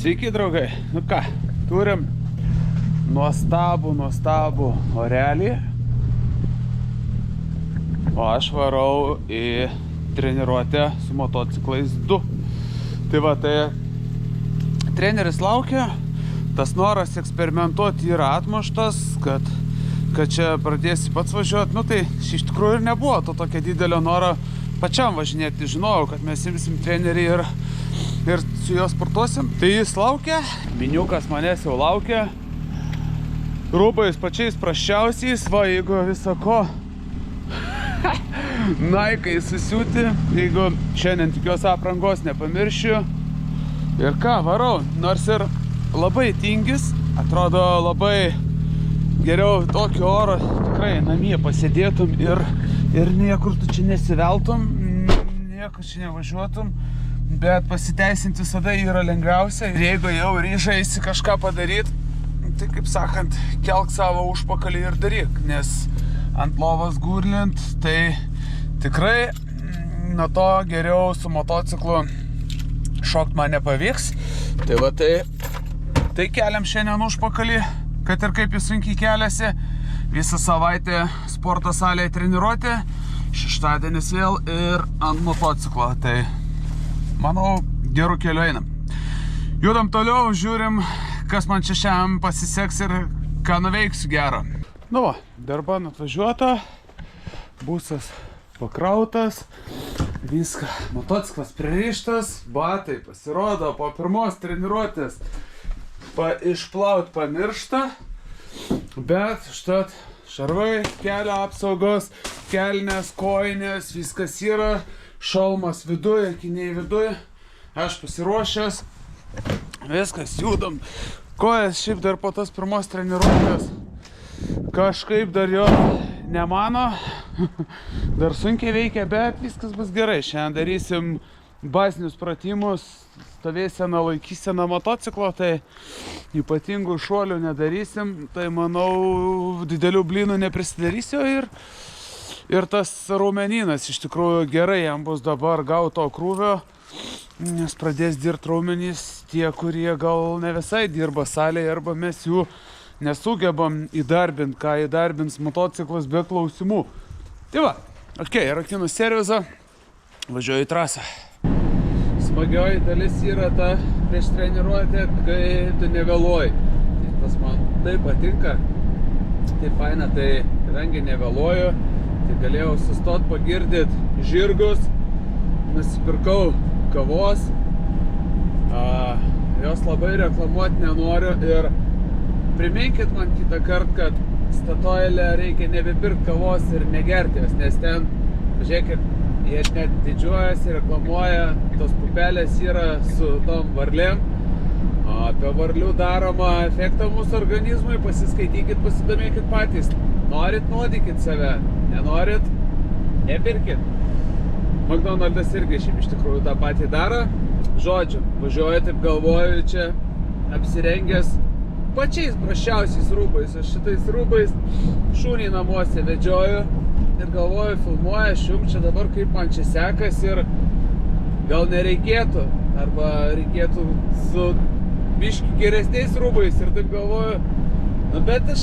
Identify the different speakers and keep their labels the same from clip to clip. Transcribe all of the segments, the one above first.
Speaker 1: Sveiki, draugai. Nu ką, turim nuostabų orelį. O aš varau į treniruotę su motociklais 2. Tai va, tai treneris laukia, tas noras eksperimentuoti yra atmuštas, kad čia pradėsi pats važiuoti. Nu tai iš tikrųjų ir nebuvo to tokio didelio noro pačiam važinėti. Žinojau, kad mes imsim trenerį ir su juo sportuosim. Tai jis laukia, miniukas manęs jau laukia. Rūbais pačiais prasčiausiais, va, jeigu visako Naikai susiūti, jeigu šiandien tikiuosi aprangos nepamiršiu. Ir ką, varau, nors ir labai tingis, atrodo labai geriau tokio oro tikrai namie pasėdėtum ir niekur tu čia nesiveltum, niekur čia nevažiuotum, bet pasiteisinti visada yra lengviausia. Ir jeigu jau ryžaisi kažką padaryti, tai kaip sakant, kelk savo užpakalį ir daryk, nes ant lovos gurlint, tai tikrai nuo to geriau su motociklu šokt man nepavyks. Tai va, tai keliam šiandien užpakalį, kad ir kaip jis sunkiai keliasi. Visą savaitę sporto salėje treniruotė, šeštadienis vėl ir ant motociklo. Tai manau, gerų kelių einam. Judam toliau, žiūrim, kas man čia šiandien pasiseks ir ką nuveiksiu gero. Nu va, darba atvažiuota, busas pakrautas, viską, motociklas pririštas, batai pasirodo po pirmos treniruotės išplaut pamiršta, bet štat šarvai, kelio apsaugos, kelnės, kojinės, viskas yra, šalmas viduje, akiniai viduje, aš pasiruošęs, viskas, judam. Kojas šiaip dar po tos pirmos treniruotės kažkaip dar jo nemano, dar sunkiai veikia, bet viskas bus gerai. Šiandien darysim bazinius pratimus, stovėseną, laikyseną motociklo, tai ypatingų šuolių nedarysim, tai manau didelių blynų neprisidarysiu ir tas raumeninas iš tikrųjų gerai jam bus dabar gauto krūvio, nes pradės dirbti raumenys tie, kurie gal ne visai dirba salėje arba mes jų nesugebam įdarbinti, ką įdarbins motociklas be klausimų. Tai va, rakinu servizą, važiuoju į trasą. Smagioji dalis yra ta prieš treniruotę, kai tu nevėluoji. Tai tas man taip patinka, tai faina, tai kadangi nevėluoju, tai galėjau sustot pagirdyti žirgus, nusipirkau kavos, jos labai reklamuoti nenoriu ir priminkit man kitą kartą, kad Statoil'e reikia nebepirkti kavos ir negerti jos, nes ten, žiūrėkit, jie net didžiuojasi, reklamuoja, tos pupelės yra su tom varlėm. Apie varlių daromą efektą mūsų organizmui pasiskaitykit, pasidomėkit patys. Norit, nuodykit save, nenorit, nepirkit. McDonald's irgi šiaip iš tikrųjų tą patį daro. Žodžiu, važiuoju, taip galvoju, čia apsirengęs pačiais prasčiausiais rūbais. Aš šitais rūbais šunį namuose vedžioju ir galvoju, filmuoju, aš jums čia dabar kaip man čia sekas ir gal nereikėtų, arba reikėtų su biški geresniais rūbais ir taip galvoju, nu bet aš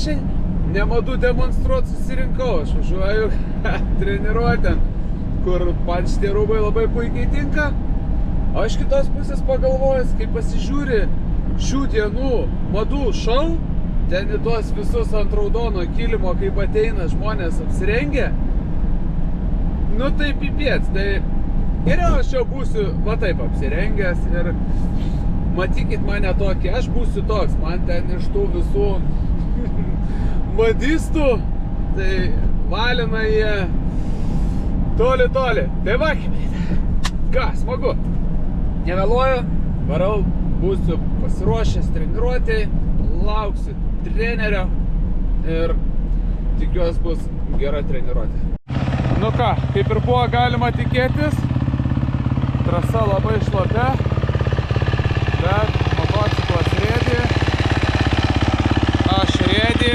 Speaker 1: ne madų demonstruoti susirinkau, aš važiuoju treniruotėn, kur man šitie rūbai labai puikiai tinka, o iš kitos pusės pagalvojęs, kai pasižiūri šių dienų madų šou, ten į tuos visus ant raudono kilimo, kaip ateina žmonės apsirengę, nu tai pipiec, tai geriau aš jau būsiu va taip apsirengęs ir matykit mane tokį, aš būsiu toks, man ten iš tų visų madistų, tai valina jie toli. Tai va, ką, smagu, nevėluoju, varau, būsiu pasiruošęs treniruotėj, lauksiu trenerio ir tikiuosi bus gera treniruotė. Nu ką, kaip ir buvo galima tikėtis, trasa labai šlapia, bet motociklas rėdi, aš rėdi.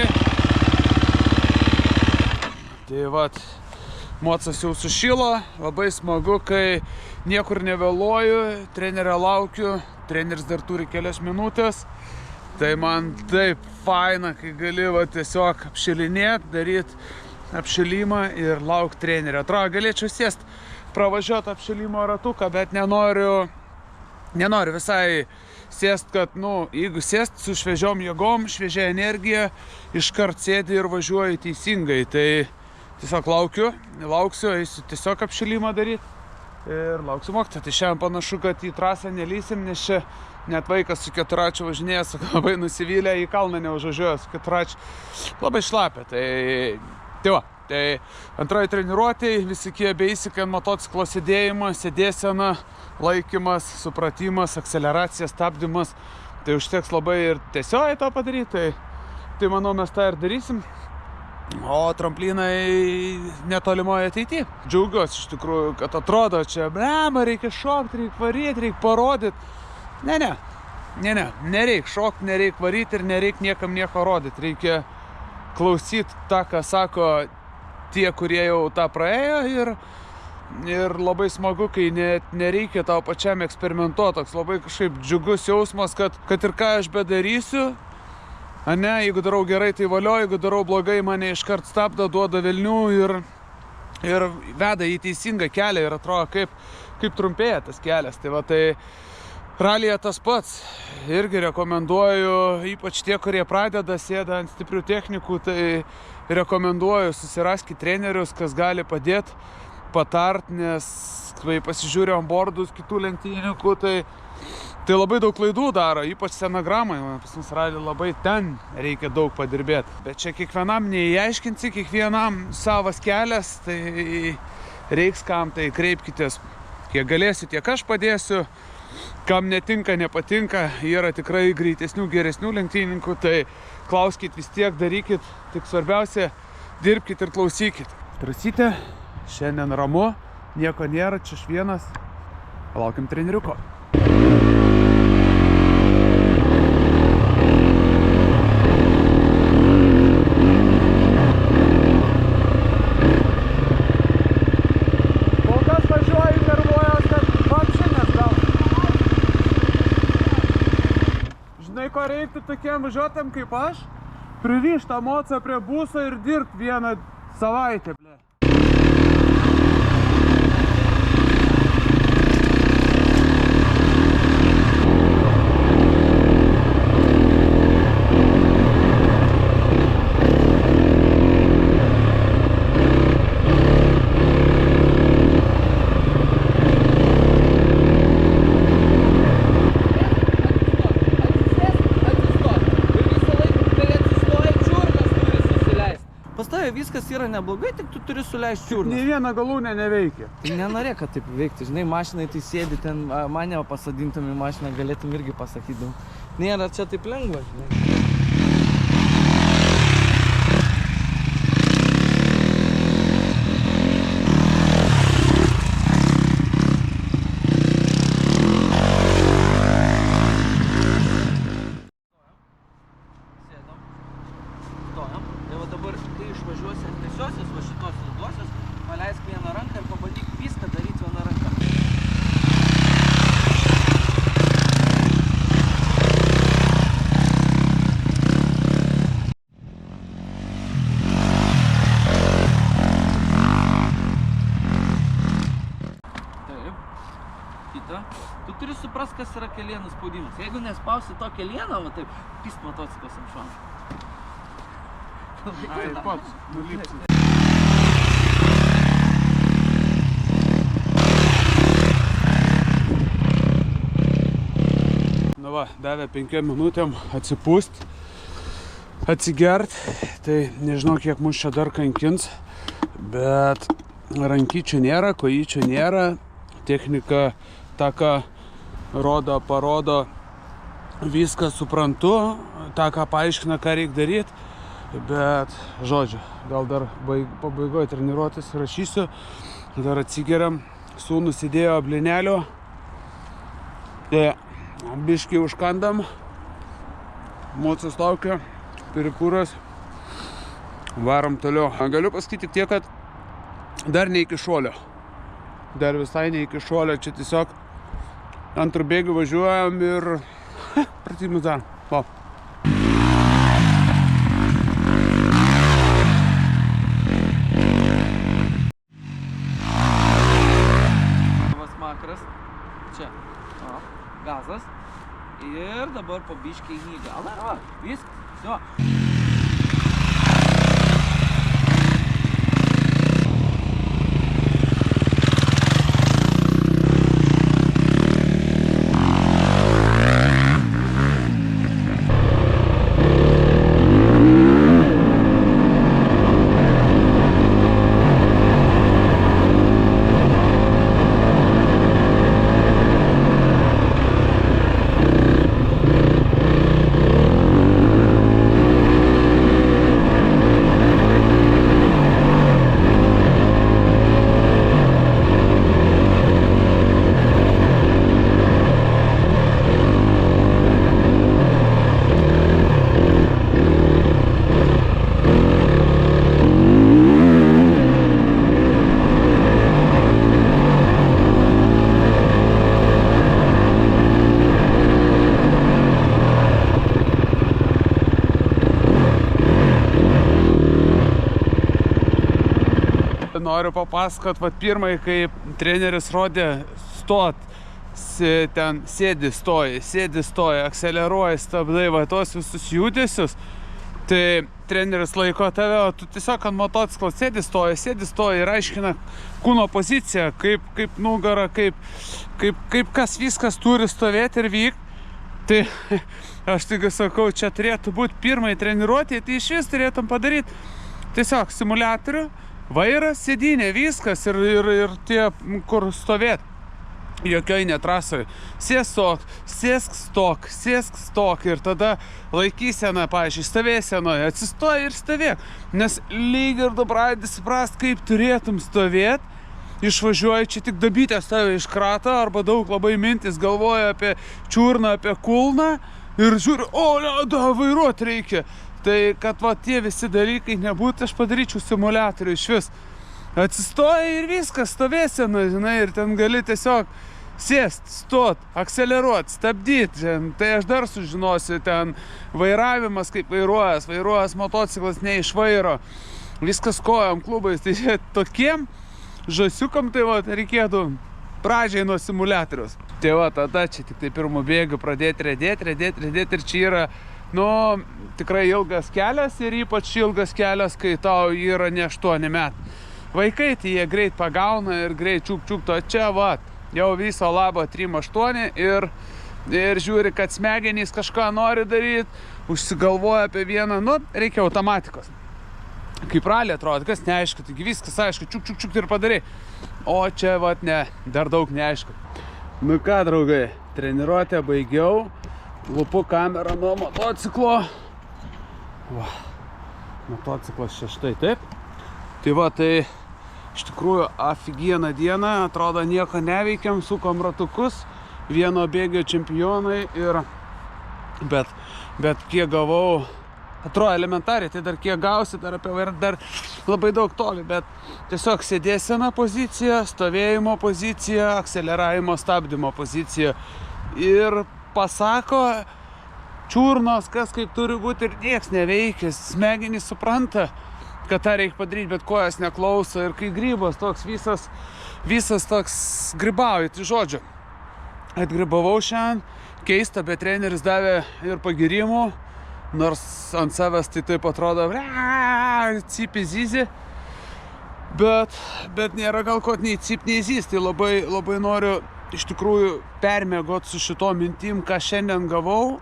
Speaker 1: Tai vat, mocas jau sušilo, labai smagu, kai niekur nevėluoju, trenerio laukiu. treneris dar turi kelias minutės. Tai man taip faina, kai gali tiesiog apšilinėti, daryti apšilimą ir laukti trenerio. Atrodo, galėčiau sėsti, pravažiuoti apšilimo ratuką, bet nenoriu visai sėst, kad, jeigu sėst su šviežiom jėgom, šviežia energija, iškart sėdi ir važiuoju teisingai. Tai tiesiog lauksiu, eisiu tiesiog apšilimą daryti ir lauksiu mokytojo. Tai šiandien panašu, kad į trasą nelysim, nes čia net vaikas su keturračiu važinėja, labai nusivylę, į kalną neužvažiuoja su keturračiu. Labai šlapia. Tai antroji treniruotė, visi beįsikai ant motociklo sėdėjimą, sėdėsena, laikymas, supratimas, akceleracija, stabdymas. Tai užteks labai ir tiesiogiai to padaryti. Tai manau, mes tą ir darysim. O tramplinai netolimoje ateityje. Džiaugiuosi iš tikrųjų, kad atrodo čia, reikia šokti, reikia varyti, reikia parodyti. Nereik šokti, nereik varyti ir nereik niekam nieko rodyti. Reikia klausyti tą, ką sako tie, kurie jau tą praėjo ir labai smagu, kai nereikia tau pačiam eksperimentuoti. Toks labai kažkaip džiugus jausmas, kad ir ką aš bedarysiu, jeigu darau gerai, tai valio, jeigu darau blogai, mane iškart stabdo, duoda velnių ir veda į teisingą kelią ir atrodo, kaip trumpėja tas kelias. Tai ralyje tas pats. Irgi rekomenduoju, ypač tie, kurie pradeda, sėda ant stiprių technikų, tai rekomenduoju susiraskti trenerius, kas gali padėti, patart, nes kai pasižiūrėjau onboardus kitų lenktynininkų, tai labai daug klaidų daro, ypač scenogramai. Pas mus raly labai ten reikia daug padirbėti. Bet čia kiekvienam neįaiškinsi, kiekvienam savas kelias, tai reiks kam, tai kreipkitės. Kiek galėsiu, tiek aš padėsiu. Kam netinka, nepatinka, yra tikrai greitesnių, geresnių lenktynininkų, tai klauskit vis tiek, darykit, tik svarbiausia, dirbkit ir klausykit. Trasytė, šiandien ramu, nieko nėra, čia aš vienas, laukiam treneriuko. Ko reiktų tokiem važiuotėm kaip aš, pririšt tą mocą prie buso ir dirbt vieną savaitę, ble.
Speaker 2: Viskas yra neblogai, tik tu turi suleisti čiurnas.
Speaker 1: Nei viena galūnė neveikia.
Speaker 2: Tai nenorėk, kad taip veikti. Žinai, mašinai tai sėdi ten, mane pasadintum į mašiną, galėtum irgi pasakyti. Nėra čia taip lengva, žinai. Tu turi suprast, kas yra kelienų spaudimas. Jeigu nespausi to kelieną, taip, pist motociklas ant šono.
Speaker 1: Ai, pats, nulipsi. Davė 5 minutėm atsipūst, atsigert. Tai nežinau, kiek mus čia dar kankins, bet rankyčių nėra, kojyčių nėra. Technika tą, ką parodo, viską suprantu, tą, ką paaiškina, ką reikia daryti, bet, žodžiu, gal dar pabaigoje treniruotis rašysiu, dar atsigeriam, sūnus įdėjo blinelio, tai biškį užkandam, mocas laukia, perikūras, varom toliau. Galiu pasakyti tik tiek, kad dar ne iki šuolio. Dar visai ne iki šuolio, čia tiesiog antrų bėgių važiuojam ir pratimus darom. Va.
Speaker 2: Makras. Čia. O, gazas. Ir dabar po biškį į galą. O, viskas. Jo.
Speaker 1: Noriu papasakot, vat pirmai, kai treneris rodė stot, ten sėdi, stoja, akceleruoja, stabdai, va tos visus judesius, tai treneris laiko tave, o tu tiesiog ant motociklo sėdi, stoja ir aiškina kūno poziciją, kaip nugara, kaip kas viskas turi stovėti ir vykti. Tai aš tik sakau, čia turėtų būti pirmai treniruotė, tai iš vis turėtum padaryti tiesiog simuliatorių, vairas, sėdynė, viskas ir tie, kur stovėt. Jokioj netrasoj. Sėsk stok ir tada laikysena, pavyzdžiui, stovėsenoje, atsistoji ir stovėk. Nes lyg ir dabar suprast, kaip turėtum stovėt, išvažiuoji, čia tik dabytės tave iškrata, arba daug labai mintis galvoja apie čiurną, apie kulną ir žiūri, da, vairuot reikia. Tai, kad va tie visi dalykai nebūtų, aš padaryčiau simuliatorių iš vis. Atsistoji ir viskas, stovėsena, žinai, ir ten gali tiesiog sėst, stot, akceleruot, stabdyt. Tai aš dar sužinosiu, ten vairavimas, kaip vairuojas motociklas ne iš vairo. Viskas kojom, klubais. Tai tokiem žasiukam tai va reikėtų pradžiai nuo simuliatoriaus. Tai va tada čia tik tai pirmų bėgių pradėti redėti ir čia yra tikrai ilgas kelias ir ypač ilgas kelias, kai tau yra ne 8 metai. Vaikai tai jie greit pagauna ir greit čiuk, to čia va, jau viso labo 3-8 ir žiūri, kad smegenys kažką nori daryti, užsigalvoja apie vieną, reikia automatikos. Kaip ralė atrodo, kas neaišku, taigi viskas aišku, čiuk ir padarai. O čia va ne, dar daug neaišku. Nu ką, draugai, treniruotę baigiau. Lupu kamerą nuo motociklo. Va, motociklas čia štai taip. Tai va, tai iš tikrųjų aфиgiena diena, atrodo nieko neveikiam, sukom ratukus, vieno bėgio čempionai ir bet kiek gavau, atrodo elementariai, tai dar kiek gausi, dar apie vairą, dar labai daug toli, bet tiesiog sėdėsena pozicija, stovėjimo pozicija, akceleravimo, stabdymo pozicija ir pasako čiurnos, kas kaip turi būti ir nieks neveikia, smegenys supranta, kad tą reikia padaryti, bet kojas neklauso ir kai grybas toks visas toks grybauja, tai žodžiu, atgrybavau šiandien, keista, bet treneris davė ir pagirimų, nors ant savęs tai taip atrodo, cypi zyzi, bet nėra gal ko nei cyp, nei zyz, tai labai noriu iš tikrųjų permiegot su šito mintim, ką šiandien gavau,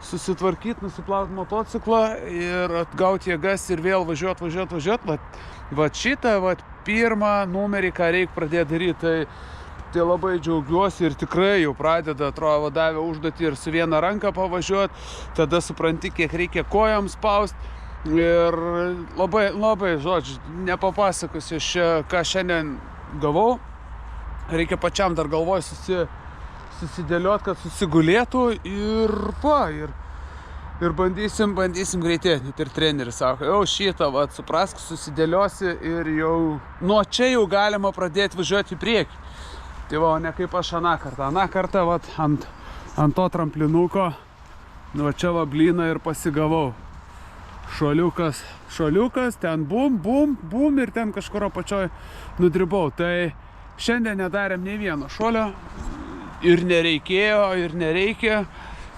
Speaker 1: susitvarkyti, nusiplauti motociklą ir atgauti jėgas ir vėl važiuot. Va šitą, pirmą numerį, ką reikia pradėti daryti, tai labai džiaugiuosi ir tikrai jau pradeda, atrodo, davė užduotį ir su viena ranka pavažiuoti, tada supranti, kiek reikia kojom spausti ir labai, žodžiu, nepapasakosiu ką šiandien gavau. Reikia pačiam dar galvoj susidėliot, kad susigulėtų ir bandysim greitėti. Ir treneris sako, jau šitą, suprask, susidėliosi ir jau nuo čia jau galima pradėti važiuoti į priekį. Tai va, o ne kaip aš aną kartą. Aną kartą, vat, ant to tramplinuko, nu, va čia va blyną ir pasigavau. Šuoliukas, ten bum ir ten kažkur apačioj nudribau. Tai šiandien nedarėm nei vieno šuolio ir nereikėjo, ir nereikia.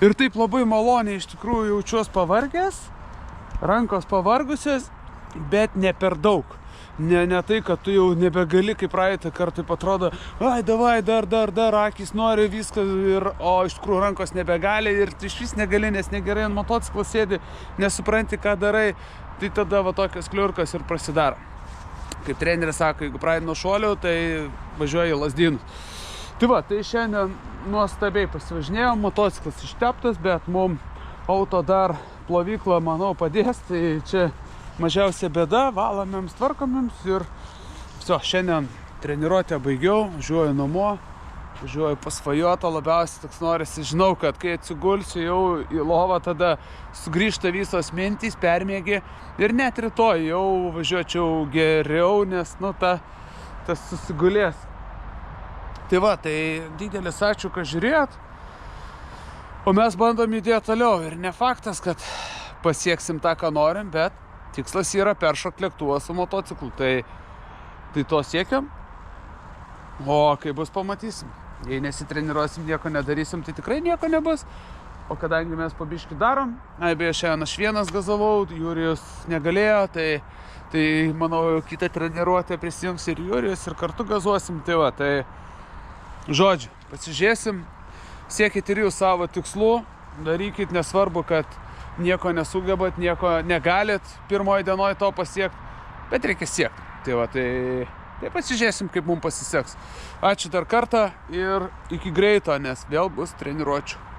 Speaker 1: Ir taip labai maloniai iš tikrųjų jaučiuos pavargęs, rankos pavargusios, bet ne per daug. Ne tai, kad tu jau nebegali, kaip praeitą kartą, taip atrodo, ai, davai, dar, akis nori viską, o iš tikrųjų rankos nebegali ir iš vis negali, nes negerai ant motociklo sėdi, nesupranti, ką darai, tai tada va tokios kliurkas ir prasidaro. Kaip treneris sako, jeigu praeiti nuo šuolių, tai važiuoji į Lazdynus. Tai va, tai šiandien nuostabiai pasivažinėjom, motociklas išteptas, bet mum auto dar plovykla, manau, padės, tai čia mažiausia bėda, valomėms, tvarkomėms ir viso, šiandien treniruotę baigiau, važiuoju namo, važiuoju pasvajotą, labiausiai toks norisi, žinau, kad kai atsigulsiu jau į lovą, tada sugrįžta visos mintys, permiegi ir net rytoj jau važiuočiau geriau, nes, nu, tas susigulės. Tai va, tai didelis ačiū, kad žiūrėjot, o mes bandom judėti toliau ir ne faktas, kad pasieksim tą, ką norim, bet tikslas yra peršokti lėktuvą su motociklu, tai to siekiam, o kai bus, pamatysim. Jei nesitreniruosim, nieko nedarysim, tai tikrai nieko nebus, o kadangi mes pabiškį darom, beje, šiandien aš vienas gazavau, Jurijus negalėjo, tai manau, kitą treniruotę prisijungs ir Jurijus ir kartu gazuosim, tai va, tai žodžiu, pasižiūrėsim, siekit ir jūs savo tikslų, darykit, nesvarbu, kad nieko nesugebat, nieko negalit pirmoji dienoj to pasiekti, bet reikia siekti. Tai va, tai pasižiūrėsim, kaip mums pasiseks. Ačiū dar kartą ir iki greito, nes vėl bus treniruočių.